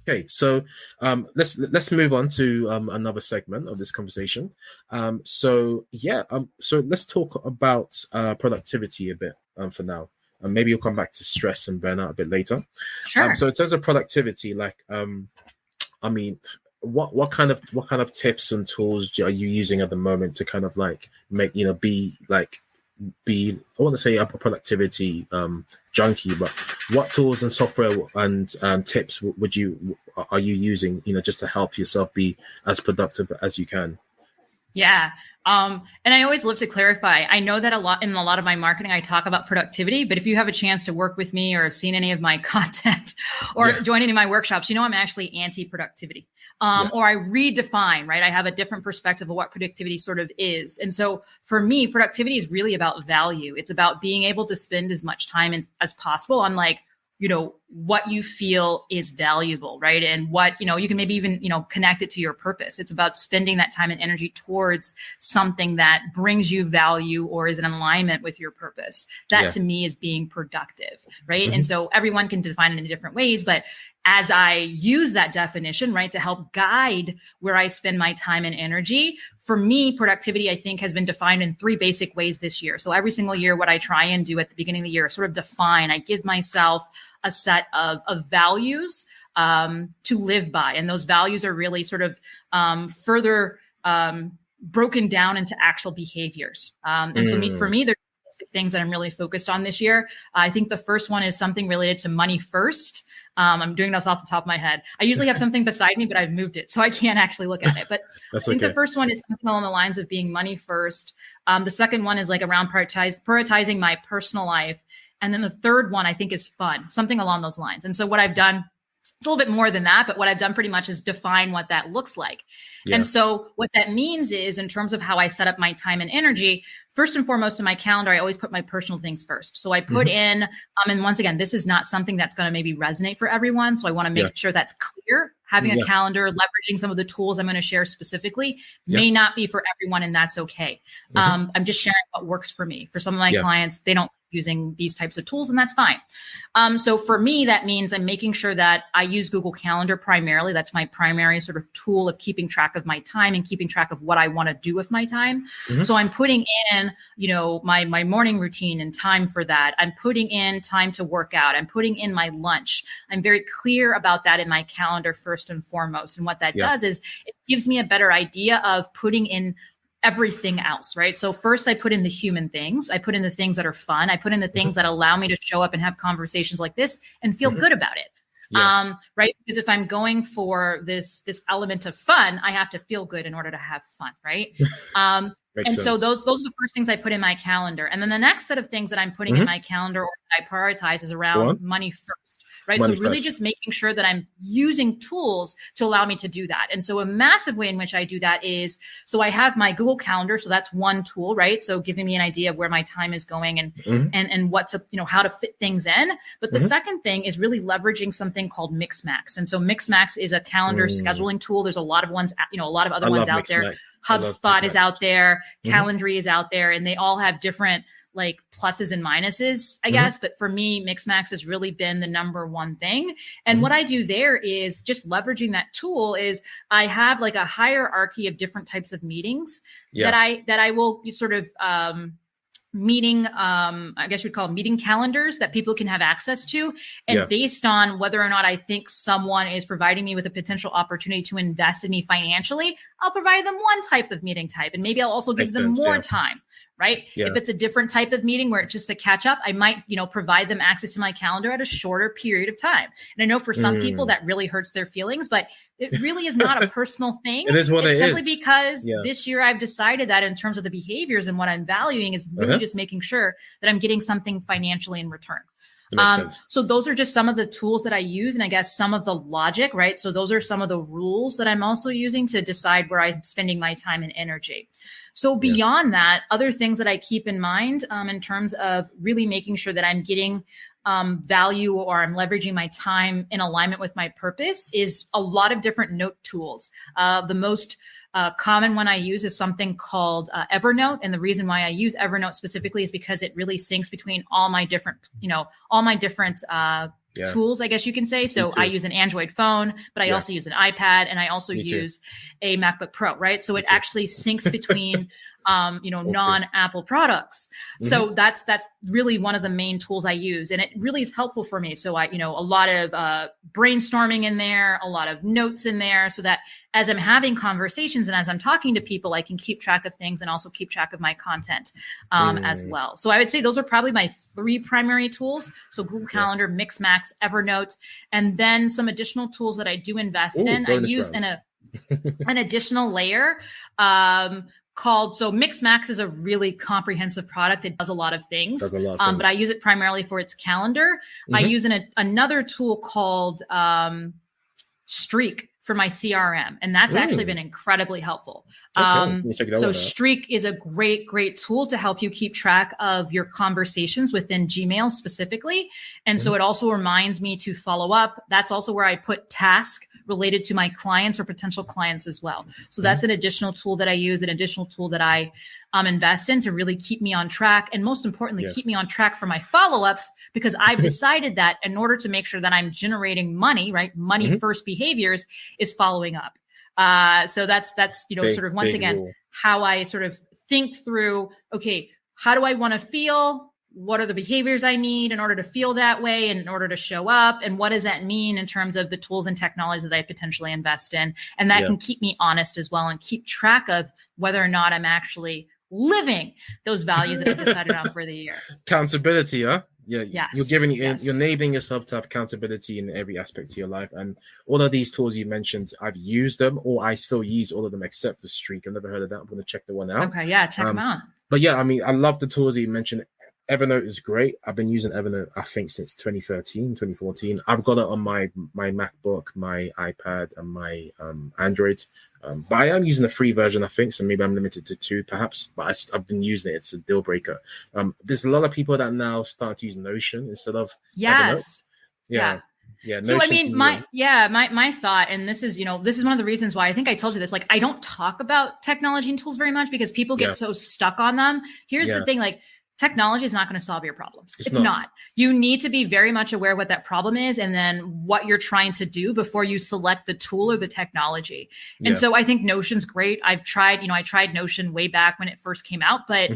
Okay, so let's move on to another segment of this conversation. So let's talk about productivity a bit for now, and maybe we'll come back to stress and burnout a bit later. Sure. So in terms of productivity, like I mean, what kind of tips and tools are you using at the moment to kind of like make be I want to say a productivity junkie, but what tools and software and tips are you using, just to help yourself be as productive as you can? Yeah. And I always love to clarify. I know that in a lot of my marketing, I talk about productivity, but if you have a chance to work with me or have seen any of my content or join any of my workshops, I'm actually anti-productivity. Or I redefine, right? I have a different perspective of what productivity sort of is. And so for me, productivity is really about value. It's about being able to spend as much time as possible on what you feel is valuable, right? And what, you can maybe even, connect it to your purpose. It's about spending that time and energy towards something that brings you value or is in alignment with your purpose. That to me is being productive, right? Mm-hmm. And so everyone can define it in different ways, but as I use that definition, right, to help guide where I spend my time and energy, for me, productivity, I think, has been defined in 3 basic ways this year. So every single year, what I try and do at the beginning of the year, sort of define, I give myself a set of values to live by. And those values are really sort of further broken down into actual behaviors. And so for me, there's things that I'm really focused on this year. I think the first one is something related to money first. I'm doing this off the top of my head. I usually have something beside me, but I've moved it, so I can't actually look at it. But I think the first one is something along the lines of being money first. The second one is like around prioritizing my personal life. And then the third one I think is fun, something along those lines. And so what I've done, it's a little bit more than that, but what I've done pretty much is define what that looks like. Yeah. And so what that means is, in terms of how I set up my time and energy, first and foremost in my calendar, I always put my personal things first. So I put in, and once again, this is not something that's going to maybe resonate for everyone. So I want to make sure that's clear. Having a calendar, leveraging some of the tools I'm going to share specifically may not be for everyone, and that's okay. I'm just sharing what works for me. For some of my clients, they don't using these types of tools, and that's fine. So for me, that means I'm making sure that I use Google Calendar primarily. That's my primary sort of tool of keeping track of my time and keeping track of what I want to do with my time. So I'm putting in, my morning routine and time for that. I'm putting in time to work out. I'm putting in my lunch. I'm very clear about that in my calendar first and foremost. And what that does is it gives me a better idea of putting in everything else, right? So first I put in the human things. I put in the things that are fun. I put in the things that allow me to show up and have conversations like this and feel good about it. Right? Because if I'm going for this element of fun, I have to feel good in order to have fun, right? So those are the first things I put in my calendar. And then the next set of things that I'm putting in my calendar or that I prioritize is around money first. Right. So really just making sure that I'm using tools to allow me to do that. And so a massive way in which I do that is, so I have my Google Calendar. So that's one tool, right? So giving me an idea of where my time is going and what to, how to fit things in. But the second thing is really leveraging something called Mixmax. And so Mixmax is a calendar scheduling tool. There's a lot of ones, a lot of other ones out there. HubSpot is out there. Calendly is out there, and they all have different like pluses and minuses, I guess. But for me, Mixmax has really been the number one thing. And what I do there is just leveraging that tool is I have like a hierarchy of different types of meetings that I will sort of meeting, I guess you'd call them meeting calendars that people can have access to. And based on whether or not I think someone is providing me with a potential opportunity to invest in me financially, I'll provide them one type of meeting type. And maybe I'll also give them more time. Right. If it's a different type of meeting where it's just to catch up, I might, provide them access to my calendar at a shorter period of time. And I know for some people that really hurts their feelings, but it really is not a personal thing. It is what it is. Simply because this year I've decided that in terms of the behaviors and what I'm valuing is really just making sure that I'm getting something financially in return. So those are just some of the tools that I use, and I guess some of the logic, right? So those are some of the rules that I'm also using to decide where I'm spending my time and energy. So beyond that, other things that I keep in mind in terms of really making sure that I'm getting value or I'm leveraging my time in alignment with my purpose is a lot of different note tools. The most common one I use is something called Evernote. And the reason why I use Evernote specifically is because it really syncs between all my different, tools, I guess you can say. So I use an Android phone, but I also use an iPad, and I also use a MacBook Pro, right? So it actually syncs between non-Apple products. So that's really one of the main tools I use, and it really is helpful for me. So a lot of brainstorming in there, a lot of notes in there, so that as I'm having conversations and as I'm talking to people, I can keep track of things and also keep track of my content as well. So I would say those are probably my 3 primary tools. So Google Calendar, Mixmax, Evernote, and then some additional tools that I do invest in. I use an additional layer so Mixmax is a really comprehensive product. It does a lot of things, but I use it primarily for its calendar. I use another tool called Streak for my CRM, and that's actually been incredibly helpful. So Streak is a great tool to help you keep track of your conversations within Gmail specifically. And so it also reminds me to follow up. That's also where I put tasks related to my clients or potential clients as well. So that's an additional tool that I use, an additional tool that I invest in to really keep me on track. And most importantly, keep me on track for my follow-ups, because I've decided that in order to make sure that I'm generating money, right? Money first behaviors is following up. So that's sort of once again, rule. How I sort of think through, okay, how do I want to feel? What are the behaviors I need in order to feel that way and in order to show up? And what does that mean in terms of the tools and technology that I potentially invest in? And that can keep me honest as well and keep track of whether or not I'm actually living those values that I've decided on for the year. Accountability, huh? Yeah. Yes. You're enabling yourself to have accountability in every aspect of your life. And all of these tools you mentioned, I've used them, or I still use all of them except for Streak. I've never heard of that. I'm going to check the one out. Okay. Yeah. Check them out. But I mean, I love the tools that you mentioned. Evernote is great. I've been using Evernote, I think, since 2014. I've got it on my MacBook, my iPad, and my Android. But I am using the free version, I think, so maybe I'm limited to 2, perhaps. But I've been using it. It's a deal breaker. There's a lot of people that now start to use Notion instead of Evernote. Yeah. So I mean, my thought, and this is one of the reasons why I think I told you this, like, I don't talk about technology and tools very much because people get so stuck on them. Here's the thing, like, technology is not going to solve your problems. It's not. You need to be very much aware of what that problem is and then what you're trying to do before you select the tool or the technology. And so I think Notion's great. I tried Notion way back when it first came out, but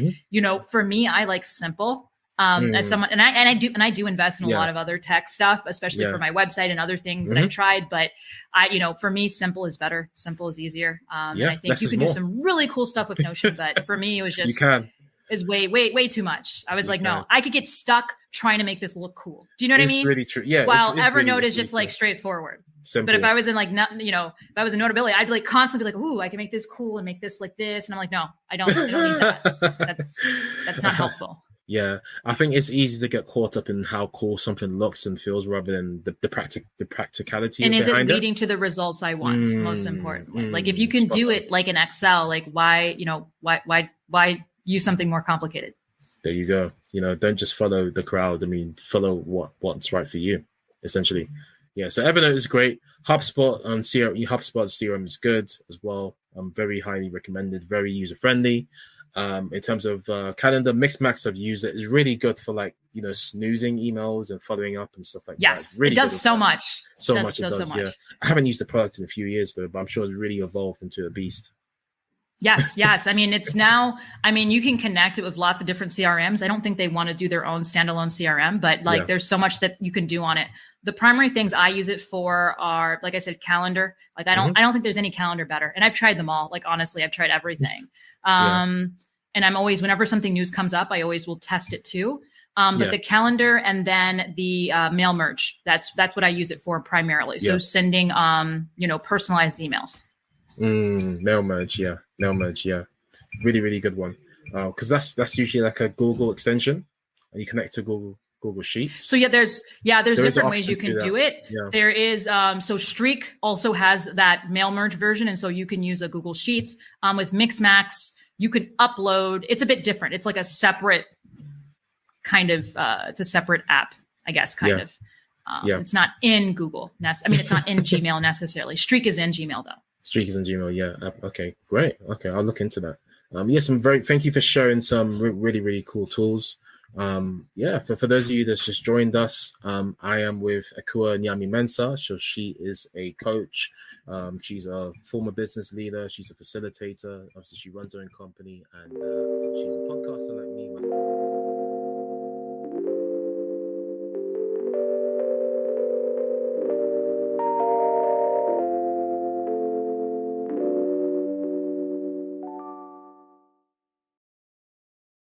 for me, I like simple. As someone, and I do invest in a lot of other tech stuff, especially for my website and other things that I've tried. But for me, simple is better. Simple is easier. And I think you can do some really cool stuff with Notion, but for me, it was just, is way too much. I was like, no, I could get stuck trying to make this look cool. Do you know what I mean? Really true. Yeah. While Evernote is just like straightforward. Simple. But if I was in if I was in Notability, I'd like constantly be like, ooh, I can make this cool and make this like this. And I'm like, no, I don't need that. That's not helpful. Yeah, I think it's easy to get caught up in how cool something looks and feels rather than the practicality. And is it leading to the results I want? Most importantly, like if you can do it like in Excel, like why use something more complicated? There you go. Don't just follow the crowd. I mean, follow what's right for you, essentially. Yeah. So Evernote is great. HubSpot and CRM is good as well. Very highly recommended. Very user friendly. In terms of calendar, Mixmax, I've used it. It's really good for snoozing emails and following up and stuff like that. Yes, really it does so much. So much. Yeah. I haven't used the product in a few years though, but I'm sure it's really evolved into a beast. Yes. I mean, you can connect it with lots of different CRMs. I don't think they want to do their own standalone CRM, but there's so much that you can do on it. The primary things I use it for are, like I said, calendar. Like I don't think there's any calendar better. And I've tried them all. Like, honestly, I've tried everything. And I'm always, whenever something new comes up, I always will test it too. But the calendar and then the mail merge, that's what I use it for primarily. So sending, personalized emails. Mail merge, really, really good one. Because that's usually like a Google extension, and you connect to Google Sheets. So there's different ways you can do it. Yeah. There is so Streak also has that mail merge version, and so you can use a Google Sheets. With Mixmax, you could upload. It's a bit different. It's like a separate kind of it's a separate app, I guess, kind of. It's not in Google. It's not in Gmail necessarily. Streak is in Gmail though. Streak is in Gmail, yeah. Okay, great. Okay, I'll look into that. Yes, thank you for sharing some really, really cool tools. For those of you that's just joined us, I am with Akua Nyame-Mensah. So she is a coach. She's a former business leader. She's a facilitator. Obviously, she runs her own company, and she's a podcaster like me.